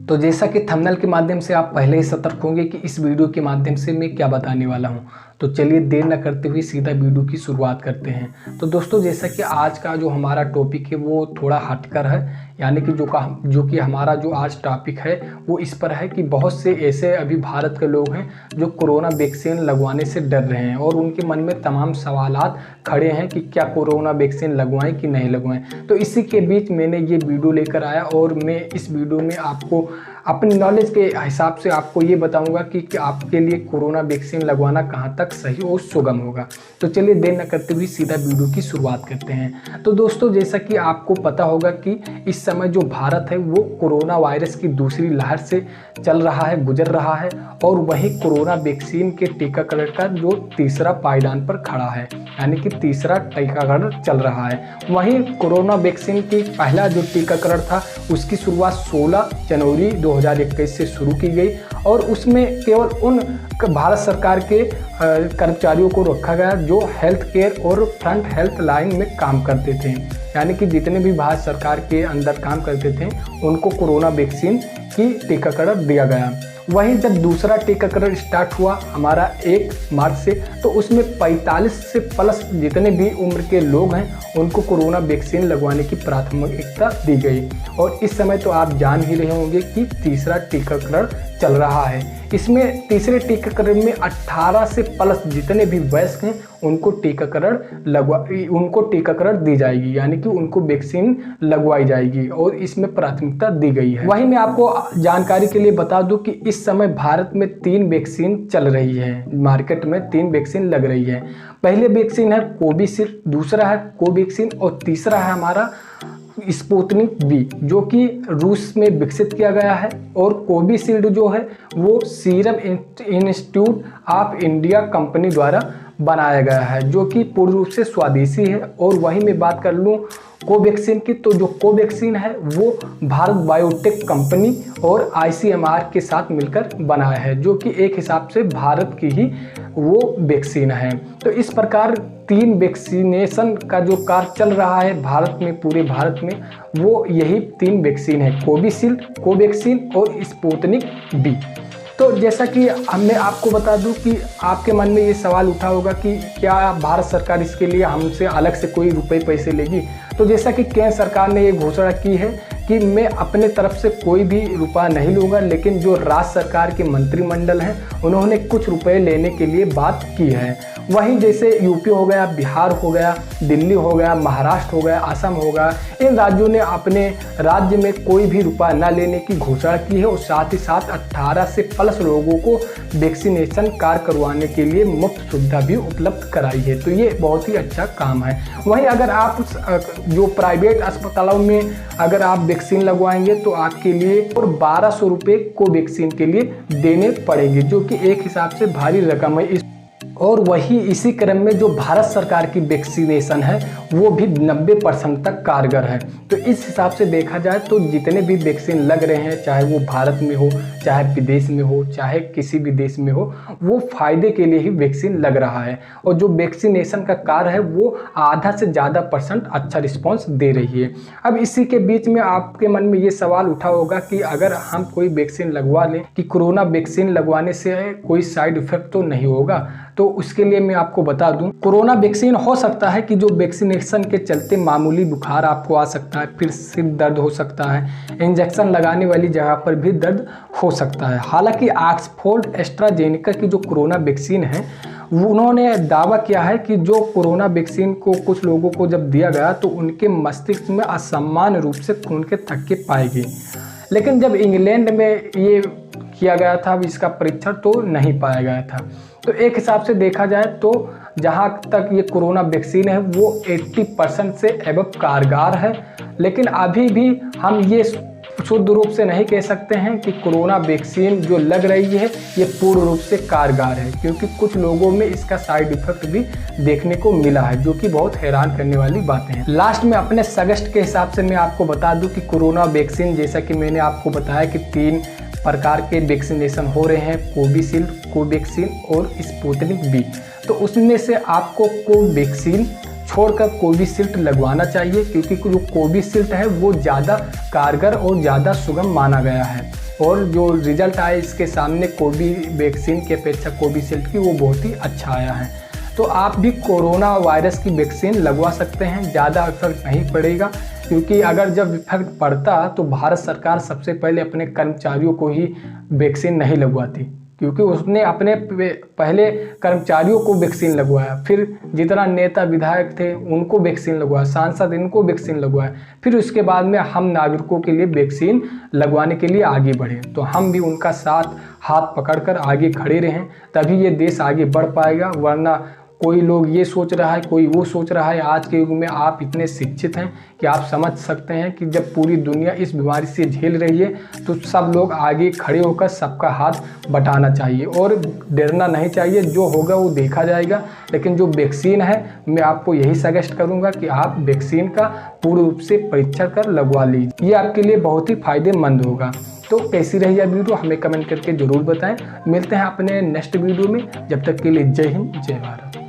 तो जैसा कि थंबनेल के माध्यम से आप पहले ही सतर्क होंगे कि इस वीडियो के माध्यम से मैं क्या बताने वाला हूं, तो चलिए देर न करते हुए सीधा वीडियो की शुरुआत करते हैं। तो दोस्तों, जैसा कि आज का जो हमारा टॉपिक है वो थोड़ा हटकर है, यानी कि जो कि हमारा जो आज टॉपिक है वो इस पर है कि बहुत से ऐसे अभी भारत के लोग हैं जो कोरोना वैक्सीन लगवाने से डर रहे हैं और उनके मन में तमाम सवालात खड़े हैं कि क्या कोरोना वैक्सीन लगवाएं कि नहीं लगवाएं। तो इसी के बीच मैंने ये वीडियो लेकर आया और मैं इस वीडियो में आपको अपनी नॉलेज के हिसाब से आपको ये बताऊंगा कि आपके लिए कोरोना वैक्सीन लगवाना कहाँ तक सही और सुगम होगा। तो चलिए देर न करते हुए सीधा वीडियो की शुरुआत करते हैं। तो दोस्तों, जैसा कि आपको पता होगा कि इस समय जो भारत है वो कोरोना वायरस की दूसरी लहर से चल रहा है, गुजर रहा है, और वही कोरोना वैक्सीन के टीकाकरण का जो तीसरा पायदान पर खड़ा है, यानी कि तीसरा टीकाकरण चल रहा है। वहीं कोरोना वैक्सीन की पहला जो टीकाकरण था उसकी शुरुआत 16 जनवरी 2021 से शुरू की गई और उसमें केवल उन भारत सरकार के कर्मचारियों को रखा गया जो हेल्थ केयर और फ्रंट हेल्थ लाइन में काम करते थे, यानी कि जितने भी भारत सरकार के अंदर काम करते थे उनको कोरोना वैक्सीन की टीकाकरण दिया गया। वहीं जब दूसरा टीकाकरण स्टार्ट हुआ हमारा 1 मार्च से, तो उसमें 45 से प्लस जितने भी उम्र के लोग हैं उनको कोरोना वैक्सीन लगवाने की प्राथमिकता दी गई। और इस समय तो आप जान ही रहे होंगे कि तीसरा टीकाकरण चल रहा है। इसमें तीसरे टीकाकरण में 18 से प्लस जितने भी वयस्क हैं उनको टीकाकरण दी जाएगी, यानी कि उनको वैक्सीन लगवाई जाएगी और इसमें प्राथमिकता दी गई है। वहीं मैं आपको जानकारी के लिए बता दूं कि इस समय भारत में 3 वैक्सीन चल रही है, मार्केट में 3 वैक्सीन लग रही है। पहले वैक्सीन है कोविशील्ड, दूसरा है कोवैक्सीन और तीसरा है हमारा स्पुतनिक वी, जो कि रूस में विकसित किया गया है। और कोविशील्ड जो है वो serum institute of India company द्वारा बनाया गया है, जो कि पूर्ण रूप से स्वदेशी है। और वहीं मैं बात कर लूँ कोवैक्सीन की, तो जो कोवैक्सीन है वो भारत बायोटेक कंपनी और आईसीएमआर के साथ मिलकर बनाया है, जो कि एक हिसाब से भारत की ही वो वैक्सीन है। तो इस प्रकार 3 वैक्सीनेशन का जो कार्य चल रहा है भारत में, पूरे भारत में, वो यही 3 वैक्सीन है, कोविशील्ड, कोवैक्सीन और स्पुतनिक वी। तो जैसा कि मैं आपको बता दूं कि आपके मन में ये सवाल उठा होगा कि क्या भारत सरकार इसके लिए हमसे अलग से कोई रुपए पैसे लेगी। तो जैसा कि केंद्र सरकार ने ये घोषणा की है कि मैं अपने तरफ से कोई भी रुपया नहीं लूँगा, लेकिन जो राज्य सरकार के मंत्रिमंडल हैं उन्होंने कुछ रुपए लेने के लिए बात की है। वहीं जैसे यूपी हो गया, बिहार हो गया, दिल्ली हो गया, महाराष्ट्र हो गया, असम हो गया, इन राज्यों ने अपने राज्य में कोई भी रुपया न लेने की घोषणा की है और साथ ही साथ 18 से प्लस लोगों को वैक्सीनेशन कार्य करवाने के लिए मुफ्त सुविधा भी उपलब्ध कराई है। तो ये बहुत ही अच्छा काम है। वहीं अगर आप जो प्राइवेट अस्पतालों में अगर आप वैक्सीन लगवाएंगे तो आपके लिए और 1200 रुपये कोवैक्सीन के लिए देने पड़ेंगे, जो कि एक हिसाब से भारी रकम है। और वही इसी क्रम में जो भारत सरकार की वैक्सीनेशन है वो भी 90% तक कारगर है। तो इस हिसाब से देखा जाए तो जितने भी वैक्सीन लग रहे हैं, चाहे वो भारत में हो, चाहे विदेश में हो, चाहे किसी भी देश में हो, वो फायदे के लिए ही वैक्सीन लग रहा है। और जो वैक्सीनेशन का कार्य है वो आधा से ज़्यादा % अच्छा रिस्पॉन्स दे रही है। अब इसी के बीच में आपके मन में ये सवाल उठा होगा कि अगर हम कोई वैक्सीन लगवा लें कि कोरोना वैक्सीन लगवाने से कोई साइड इफेक्ट तो नहीं होगा। तो उसके लिए मैं आपको बता दूं, कोरोना वैक्सीन हो सकता है कि जो वैक्सीनेशन के चलते मामूली बुखार आपको आ सकता है, फिर सिर दर्द हो सकता है, इंजेक्शन लगाने वाली जगह पर भी दर्द हो सकता है। हालांकि ऑक्सफोर्ड एस्ट्राजेनेका की जो कोरोना वैक्सीन है उन्होंने दावा किया है कि जो कोरोना वैक्सीन को कुछ लोगों को जब दिया गया तो उनके मस्तिष्क में असामान्य रूप से खून के थक्के पाए गए, लेकिन जब इंग्लैंड में ये किया गया था इसका परीक्षण तो नहीं पाया गया था। तो एक हिसाब से देखा जाए तो जहाँ तक ये कोरोना वैक्सीन है वो 80% से एबव कारगर है, लेकिन अभी भी हम ये शुद्ध रूप से नहीं कह सकते हैं कि कोरोना वैक्सीन जो लग रही है ये पूर्ण रूप से कारगर है, क्योंकि कुछ लोगों में इसका साइड इफेक्ट भी देखने को मिला है, जो कि बहुत हैरान करने वाली बातें हैं। लास्ट में अपने सजेस्ट के हिसाब से मैं आपको बता दूं कि कोरोना वैक्सीन, जैसा कि मैंने आपको बताया कि 3 प्रकार के वैक्सीनेशन हो रहे हैं, कोविशील्ड, कोवैक्सीन और स्पुतनिक वी। तो उसमें से आपको कोवैक्सीन छोड़कर कोविशील्ड लगवाना चाहिए, क्योंकि जो कोविशील्ड है वो ज़्यादा कारगर और ज़्यादा सुगम माना गया है। और जो रिजल्ट आया इसके सामने कोवैक्सीन की अपेक्षा कोविशील्ड की वो बहुत ही अच्छा आया है। तो आप भी कोरोना वायरस की वैक्सीन लगवा सकते हैं, ज़्यादा इफेक्ट नहीं पड़ेगा, क्योंकि अगर जब इफेक्ट पड़ता तो भारत सरकार सबसे पहले अपने कर्मचारियों को ही वैक्सीन नहीं लगवाती, क्योंकि उसने अपने पहले कर्मचारियों को वैक्सीन लगवाया, फिर जितना नेता विधायक थे उनको वैक्सीन लगवाया, सांसद इनको वैक्सीन लगवाया, फिर उसके बाद में हम नागरिकों के लिए वैक्सीन लगवाने के लिए आगे बढ़े। तो हम भी उनका साथ हाथ पकड़कर आगे खड़े रहें, तभी ये देश आगे बढ़ पाएगा। वरना कोई लोग ये सोच रहा है, कोई वो सोच रहा है। आज के युग में आप इतने शिक्षित हैं कि आप समझ सकते हैं कि जब पूरी दुनिया इस बीमारी से झेल रही है तो सब लोग आगे खड़े होकर सबका हाथ बटाना चाहिए और डरना नहीं चाहिए। जो होगा वो देखा जाएगा, लेकिन जो वैक्सीन है मैं आपको यही सजेस्ट करूंगा कि आप वैक्सीन का पूर्ण रूप से परीक्षण कर लगवा लीजिए, ये आपके लिए बहुत ही फायदेमंद होगा। तो कैसी रही यह वीडियो हमें कमेंट करके ज़रूर बताएं। मिलते हैं अपने नेक्स्ट वीडियो में, जब तक के लिए जय हिंद जय भारत।